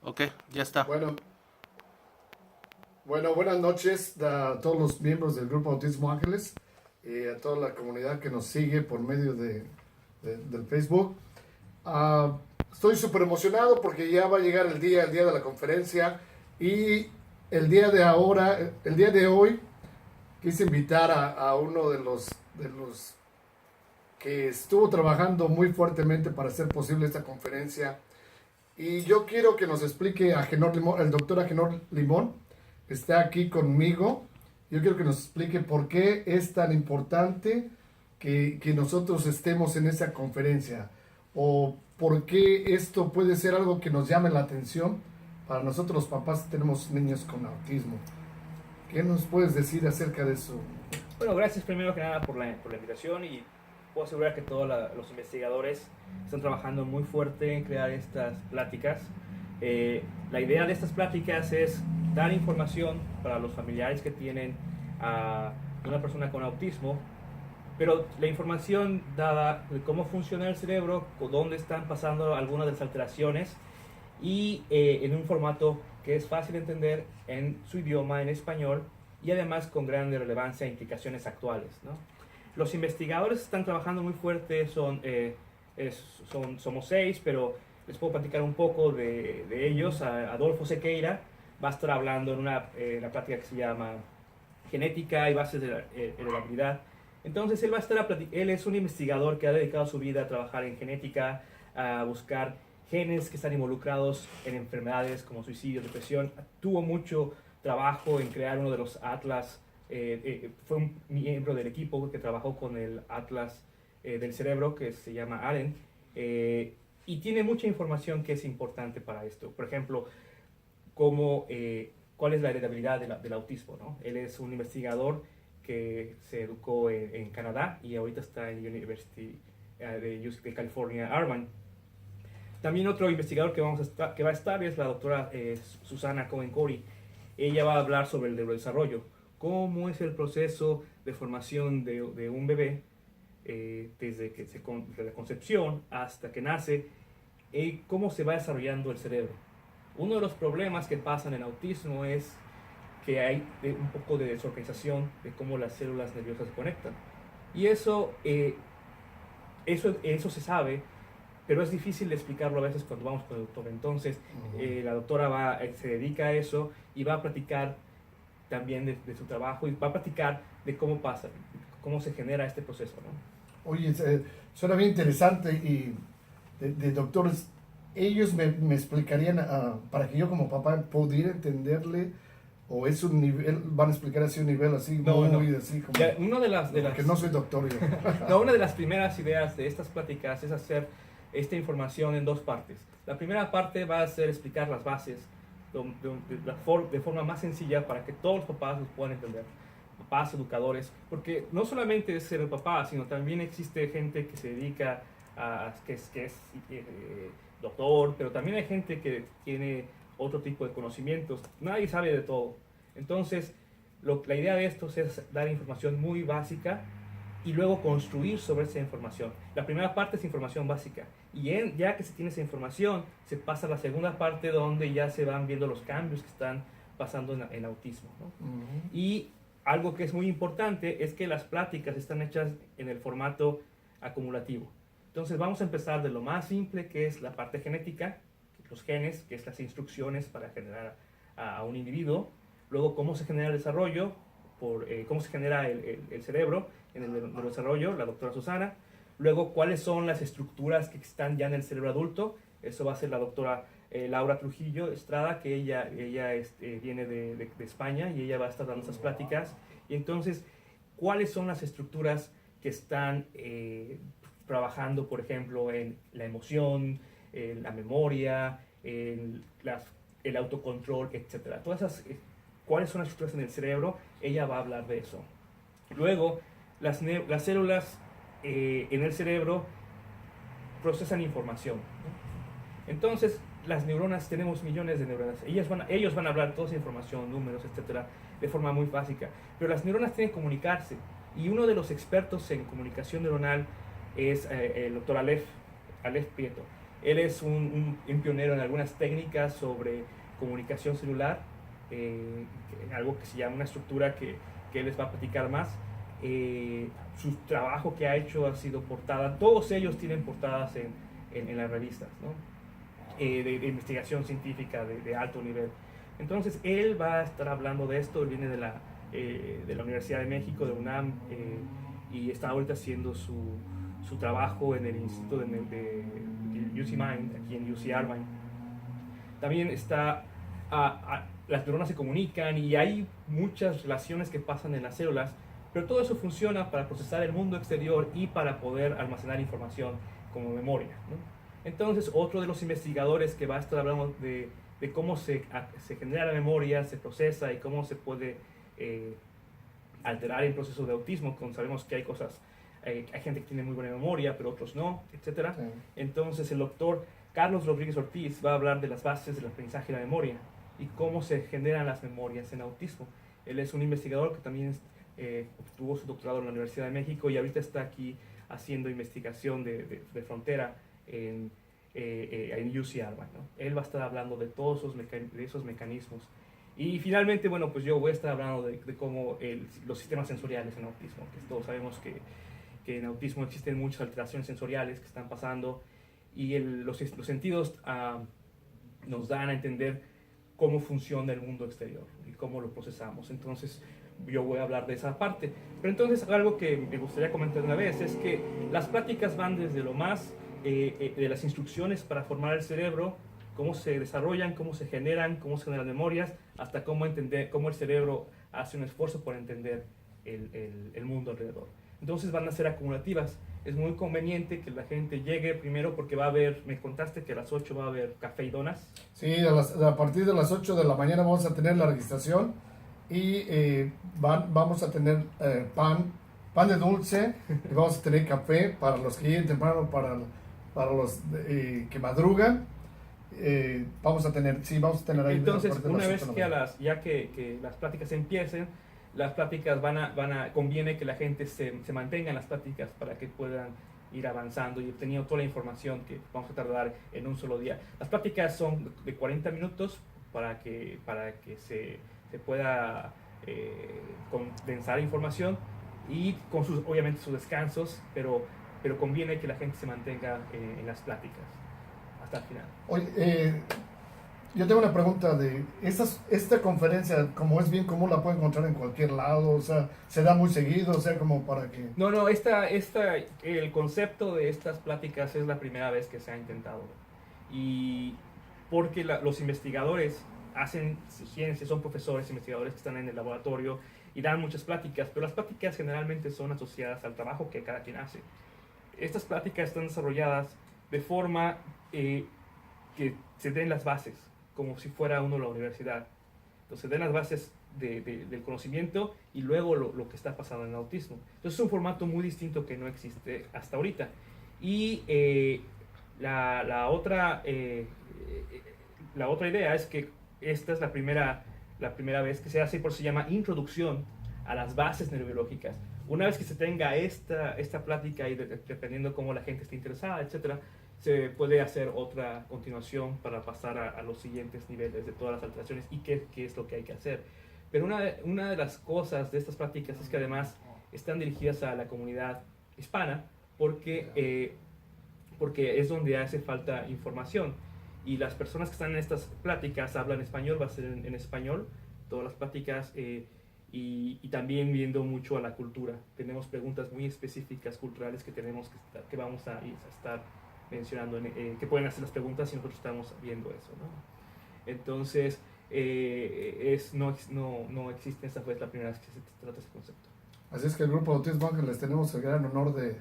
Ok, ya está. Buenas noches a todos los miembros del Grupo Autismo Ángeles y a toda la comunidad que nos sigue por medio del Facebook. Ah, Estoy súper emocionado porque ya va a llegar el día de la conferencia y el día de hoy, quise invitar a uno de los que estuvo trabajando muy fuertemente para hacer posible esta conferencia. Y yo quiero que nos explique Agenor Limón, el doctor Agenor Limón está aquí conmigo. Yo quiero que nos explique por qué es tan importante que nosotros estemos en esa conferencia o por qué esto puede ser algo que nos llame la atención para nosotros los papás que tenemos niños con autismo. ¿Qué nos puedes decir acerca de eso? Bueno, gracias primero que nada por la invitación y puedo asegurar que todos los investigadores están trabajando muy fuerte en crear estas pláticas. La idea de estas pláticas es dar información para los familiares que tienen a una persona con autismo, pero la información dada de cómo funciona el cerebro, dónde están pasando algunas de las alteraciones y en un formato que es fácil de entender en su idioma, en español, y además con gran relevancia e implicaciones actuales, ¿no? Los investigadores están trabajando muy fuerte, somos 6, pero les puedo platicar un poco de ellos. Adolfo Sequeira va a estar hablando en una plática que se llama Genética y Bases de la Heredabilidad. Entonces él es un investigador que ha dedicado su vida a trabajar en genética, a buscar genes que están involucrados en enfermedades como suicidio, depresión. Tuvo mucho trabajo en crear uno de los atlas. Fue un miembro del equipo que trabajó con el atlas del cerebro que se llama ALEN, y tiene mucha información que es importante para esto. Por ejemplo, cuál es la heredabilidad del autismo, ¿no? Él es un investigador que se educó en Canadá y ahorita está en la University de California, Irvine. También otro investigador que va a estar es la doctora Susana Cohen-Corey. Ella va a hablar sobre el neurodesarrollo, cómo es el proceso de formación de un bebé desde la concepción hasta que nace, cómo se va desarrollando el cerebro. Uno de los problemas que pasan en autismo es que hay un poco de desorganización de cómo las células nerviosas se conectan. Y eso se sabe, pero es difícil de explicarlo a veces cuando vamos con el doctor. Entonces, la doctora se dedica a eso y va a platicar también de su trabajo y va a platicar de cómo pasa, cómo se genera este proceso, ¿no? Oye, suena bien interesante y de doctores, ellos me explicarían para que yo como papá pudiera entenderle o es un nivel, van a explicar así un nivel así muy así como... Ya, porque no soy doctor yo. No, una de las primeras ideas de estas pláticas es hacer esta información en dos partes. La primera parte va a ser explicar las bases de forma más sencilla para que todos los papás los puedan entender. Papás, educadores, porque no solamente es ser el papá, sino también existe gente que se dedica que es doctor, pero también hay gente que tiene otro tipo de conocimientos. Nadie sabe de todo. Entonces, la idea de esto es dar información muy básica y luego construir sobre esa información. La primera parte es información básica y ya que se tiene esa información, se pasa a la segunda parte donde ya se van viendo los cambios que están pasando en autismo, ¿no? Y algo que es muy importante es que las pláticas están hechas en el formato acumulativo. Entonces vamos a empezar de lo más simple, que es la parte genética, los genes, que es las instrucciones para generar a un individuo. Luego cómo se genera el desarrollo, cómo se genera el cerebro en el neurodesarrollo, la doctora Susana. Luego cuáles son las estructuras que están ya en el cerebro adulto. Eso va a ser la doctora Laura Trujillo Estrada, que ella viene de España y ella va a estar dando esas pláticas. Y entonces, ¿cuáles son las estructuras que están trabajando, por ejemplo, en la emoción, en la memoria, en el autocontrol, etcétera? Todas esas, ¿cuáles son las estructuras en el cerebro? Ella va a hablar de eso. Luego, las células en el cerebro procesan información, ¿no? Entonces, las neuronas, tenemos millones de neuronas. Ellos van a hablar toda esa información, números, etcétera, de forma muy básica. Pero las neuronas tienen que comunicarse. Y uno de los expertos en comunicación neuronal es el doctor Aleph Prieto. Él es un pionero en algunas técnicas sobre comunicación celular, algo que se llama una estructura que él les va a platicar más. Su trabajo que ha hecho ha sido portada, todos ellos tienen portadas en las revistas, ¿no? De investigación científica de alto nivel. Entonces él va a estar hablando de esto. Él viene de la Universidad de México, de UNAM, y está ahorita haciendo su trabajo en el Instituto de UC Mind, aquí en UC Irvine. También está, las neuronas se comunican y hay muchas relaciones que pasan en las células, pero todo eso funciona para procesar el mundo exterior y para poder almacenar información como memoria, ¿no? Entonces, otro de los investigadores que va a estar hablando de cómo se genera la memoria, se procesa y cómo se puede alterar el proceso de autismo, cuando sabemos que hay cosas, hay gente que tiene muy buena memoria, pero otros no, etc. Sí. Entonces, el doctor Carlos Rodríguez Ortiz va a hablar de las bases del aprendizaje de la memoria y cómo se generan las memorias en autismo. Él es un investigador que también obtuvo su doctorado en la Universidad de México y ahorita está aquí haciendo investigación de frontera en UC Irvine, ¿no? Él va a estar hablando de todos esos mecanismos. Y finalmente, bueno, pues yo voy a estar hablando de cómo los sistemas sensoriales en autismo, que todos sabemos que en autismo existen muchas alteraciones sensoriales que están pasando y los sentidos nos dan a entender cómo funciona el mundo exterior y cómo lo procesamos. Entonces, yo voy a hablar de esa parte. Pero entonces, algo que me gustaría comentar una vez es que las pláticas van desde lo más de las instrucciones para formar el cerebro, cómo se desarrollan, cómo se generan memorias, hasta cómo el cerebro hace un esfuerzo por entender el mundo alrededor. Entonces van a ser acumulativas. Es muy conveniente que la gente llegue primero porque va a haber, me contaste que a las 8 va a haber café y donas. Sí, a partir de las 8 de la mañana vamos a tener la registración y vamos a tener pan de dulce y vamos a tener café para los que lleguen temprano, para los que madrugan. Vamos a tener ahí. Entonces, una vez que las pláticas empiecen, las pláticas conviene que la gente se mantenga en las pláticas para que puedan ir avanzando y obteniendo toda la información que vamos a tardar en un solo día. Las pláticas son de 40 minutos para que se pueda condensar información y con obviamente sus descansos, pero conviene que la gente se mantenga en las pláticas hasta el final. Oye, yo tengo una pregunta de esta conferencia, como es bien común, la puedo encontrar en cualquier lado, o sea, se da muy seguido, o sea, como para que... No, el concepto de estas pláticas es la primera vez que se ha intentado. Y porque los investigadores hacen ciencia, son profesores, investigadores que están en el laboratorio y dan muchas pláticas, pero las pláticas generalmente son asociadas al trabajo que cada quien hace. Estas pláticas están desarrolladas de forma que se den las bases, como si fuera uno la universidad. Entonces, den las bases del conocimiento y luego lo que está pasando en el autismo. Entonces, es un formato muy distinto que no existe hasta ahorita. Y la otra idea es que esta es la primera vez que se hace, por eso se llama introducción a las bases neurobiológicas. Una vez que se tenga esta plática y dependiendo cómo la gente esté interesada, etcétera, se puede hacer otra continuación para pasar a los siguientes niveles de todas las alteraciones y qué es lo que hay que hacer. Pero una de las cosas de estas prácticas es que además están dirigidas a la comunidad hispana porque es donde hace falta información. Y las personas que están en estas pláticas hablan español, va a ser en español, todas las pláticas, y también viendo mucho a la cultura. Tenemos preguntas muy específicas culturales que vamos a estar mencionando, que pueden hacer las preguntas si nosotros estamos viendo eso, ¿no? Entonces, no existe, esta fue la primera vez que se trata ese concepto. Así es que el grupo Autismo Ángeles tenemos el gran honor de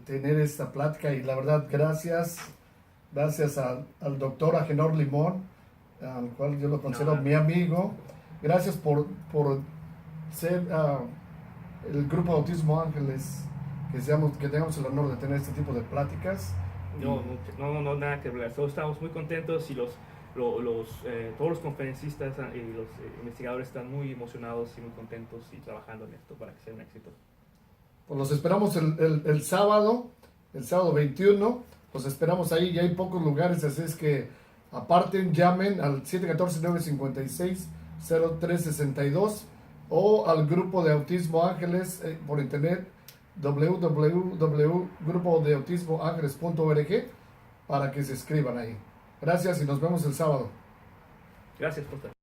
tener esta plática y la verdad, gracias al doctor Agenor Limón, al cual yo lo considero mi amigo. Gracias por ser el grupo Autismo Ángeles, que tengamos el honor de tener este tipo de pláticas. No, nada que hablar. Todos estamos muy contentos y todos los conferencistas y los investigadores están muy emocionados y muy contentos y trabajando en esto para que sea un éxito. Pues los esperamos el sábado 21 Los esperamos ahí, ya hay pocos lugares, así es que aparten, llamen al 714-956-0362 o al grupo de Autismo Ángeles por internet www.grupodeautismoangeles.org para que se escriban ahí. Gracias y nos vemos el sábado. Gracias por estar.